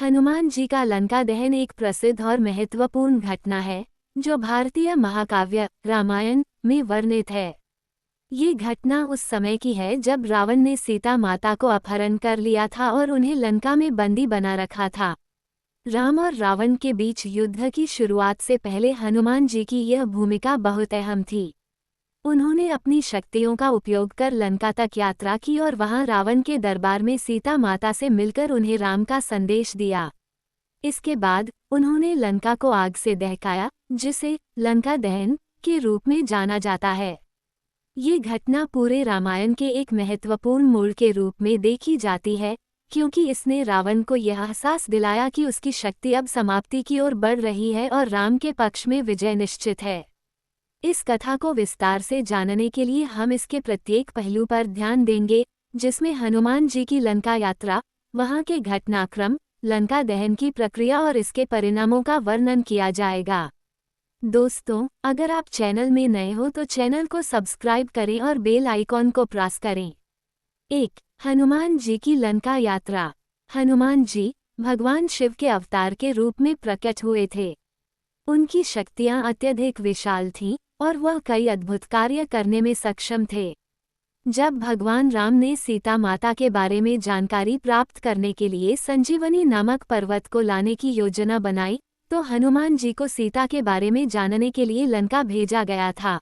हनुमान जी का लंका दहन एक प्रसिद्ध और महत्वपूर्ण घटना है जो भारतीय महाकाव्य रामायण में वर्णित है। ये घटना उस समय की है जब रावण ने सीता माता को अपहरण कर लिया था और उन्हें लंका में बंदी बना रखा था। राम और रावण के बीच युद्ध की शुरुआत से पहले हनुमान जी की यह भूमिका बहुत अहम थी। उन्होंने अपनी शक्तियों का उपयोग कर लंका तक यात्रा की और वहां रावण के दरबार में सीता माता से मिलकर उन्हें राम का संदेश दिया। इसके बाद उन्होंने लंका को आग से दहकाया, जिसे लंका दहन के रूप में जाना जाता है। ये घटना पूरे रामायण के एक महत्वपूर्ण मोड़ के रूप में देखी जाती है, क्योंकि इसने रावण को यह एहसास दिलाया कि उसकी शक्ति अब समाप्ति की ओर बढ़ रही है और राम के पक्ष में विजय निश्चित है। इस कथा को विस्तार से जानने के लिए हम इसके प्रत्येक पहलू पर ध्यान देंगे, जिसमें हनुमान जी की लंका यात्रा, वहां के घटनाक्रम, लंका दहन की प्रक्रिया और इसके परिणामों का वर्णन किया जाएगा। दोस्तों, अगर आप चैनल में नए हो तो चैनल को सब्सक्राइब करें और बेल आइकॉन को प्रेस करें। 1. हनुमान जी की लंका यात्रा। हनुमान जी भगवान शिव के अवतार के रूप में प्रकट हुए थे। उनकी शक्तियां अत्यधिक विशाल थीं और वह कई अद्भुत कार्य करने में सक्षम थे। जब भगवान राम ने सीता माता के बारे में जानकारी प्राप्त करने के लिए संजीवनी नामक पर्वत को लाने की योजना बनाई, तो हनुमान जी को सीता के बारे में जानने के लिए लंका भेजा गया था।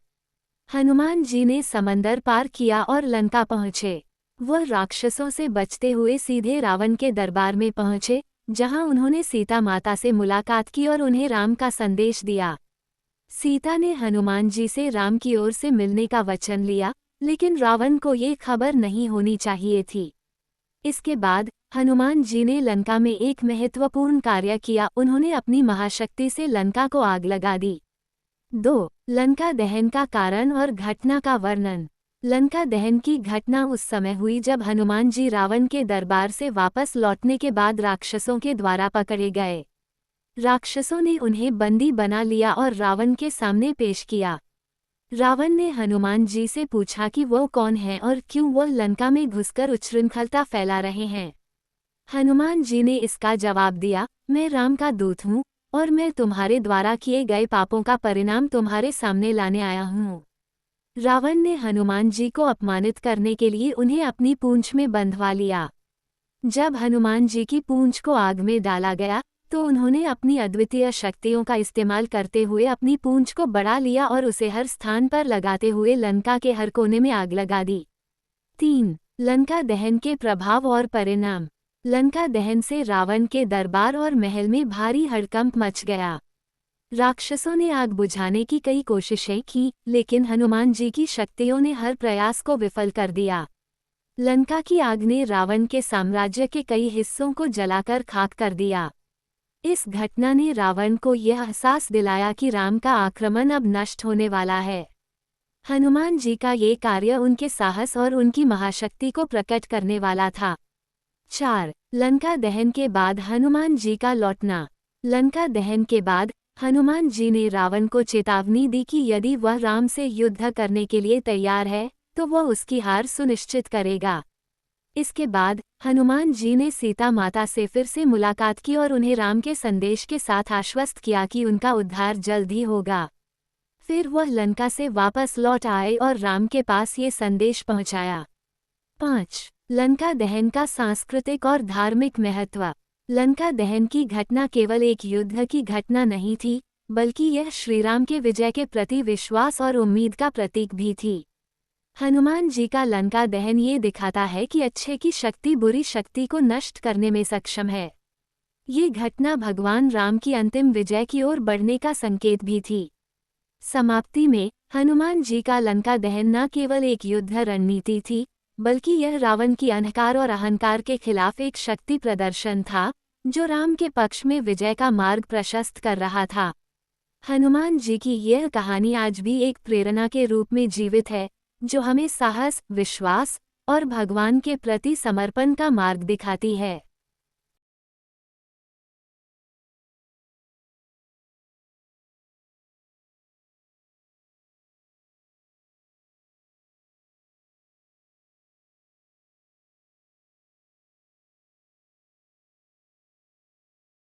हनुमान जी ने समंदर पार किया और लंका पहुंचे। वह राक्षसों से बचते हुए सीधे रावण के दरबार में पहुंचे, जहां उन्होंने सीता माता से मुलाकात की और उन्हें राम का संदेश दिया। सीता ने हनुमान जी से राम की ओर से मिलने का वचन लिया, लेकिन रावण को ये खबर नहीं होनी चाहिए थी। इसके बाद हनुमान जी ने लंका में एक महत्वपूर्ण कार्य किया। उन्होंने अपनी महाशक्ति से लंका को आग लगा दी। 2. लंका दहन का कारण और घटना का वर्णन। लंका दहन की घटना उस समय हुई जब हनुमान जी रावण के दरबार से वापस लौटने के बाद राक्षसों के द्वारा पकड़े गए। राक्षसों ने उन्हें बंदी बना लिया और रावण के सामने पेश किया। रावण ने हनुमान जी से पूछा कि वो कौन है और क्यों वह लंका में घुसकर उच्छृंखलता फैला रहे हैं। हनुमान जी ने इसका जवाब दिया, मैं राम का दूत हूँ और मैं तुम्हारे द्वारा किए गए पापों का परिणाम तुम्हारे सामने लाने आया हूँ। रावण ने हनुमान जी को अपमानित करने के लिए उन्हें अपनी पूंछ में बंधवा लिया। जब हनुमान जी की पूंछ को आग में डाला गया, तो उन्होंने अपनी अद्वितीय शक्तियों का इस्तेमाल करते हुए अपनी पूंछ को बढ़ा लिया और उसे हर स्थान पर लगाते हुए लंका के हर कोने में आग लगा दी। 3. लंका दहन के प्रभाव और परिणाम। लंका दहन से रावण के दरबार और महल में भारी हड़कंप मच गया। राक्षसों ने आग बुझाने की कई कोशिशें की, लेकिन हनुमान जी की शक्तियों ने हर प्रयास को विफल कर दिया। लंका की आग ने रावण के साम्राज्य के कई हिस्सों को जलाकर खाक कर दिया। इस घटना ने रावण को यह एहसास दिलाया कि राम का आक्रमण अब नष्ट होने वाला है। हनुमान जी का ये कार्य उनके साहस और उनकी महाशक्ति को प्रकट करने वाला था। 4. लंका दहन के बाद हनुमान जी का लौटना। लंका दहन के बाद हनुमान जी ने रावण को चेतावनी दी कि यदि वह राम से युद्ध करने के लिए तैयार है, तो वह उसकी हार सुनिश्चित करेगा। इसके बाद हनुमान जी ने सीता माता से फिर से मुलाकात की और उन्हें राम के संदेश के साथ आश्वस्त किया कि उनका उद्धार जल्द ही होगा। फिर वह लंका से वापस लौट आए और राम के पास ये संदेश पहुंचाया। 5. लंका दहन का सांस्कृतिक और धार्मिक महत्व। लंका दहन की घटना केवल एक युद्ध की घटना नहीं थी, बल्कि यह श्रीराम के विजय के प्रति विश्वास और उम्मीद का प्रतीक भी थी। हनुमान जी का लंका दहन ये दिखाता है कि अच्छे की शक्ति बुरी शक्ति को नष्ट करने में सक्षम है। ये घटना भगवान राम की अंतिम विजय की ओर बढ़ने का संकेत भी थी। समाप्ति में हनुमान जी का लंका दहन न केवल एक युद्ध रणनीति थी, बल्कि यह रावण की अंधकार और अहंकार के खिलाफ एक शक्ति प्रदर्शन था, जो राम के पक्ष में विजय का मार्ग प्रशस्त कर रहा था। हनुमान जी की यह कहानी आज भी एक प्रेरणा के रूप में जीवित है, जो हमें साहस, विश्वास और भगवान के प्रति समर्पण का मार्ग दिखाती है।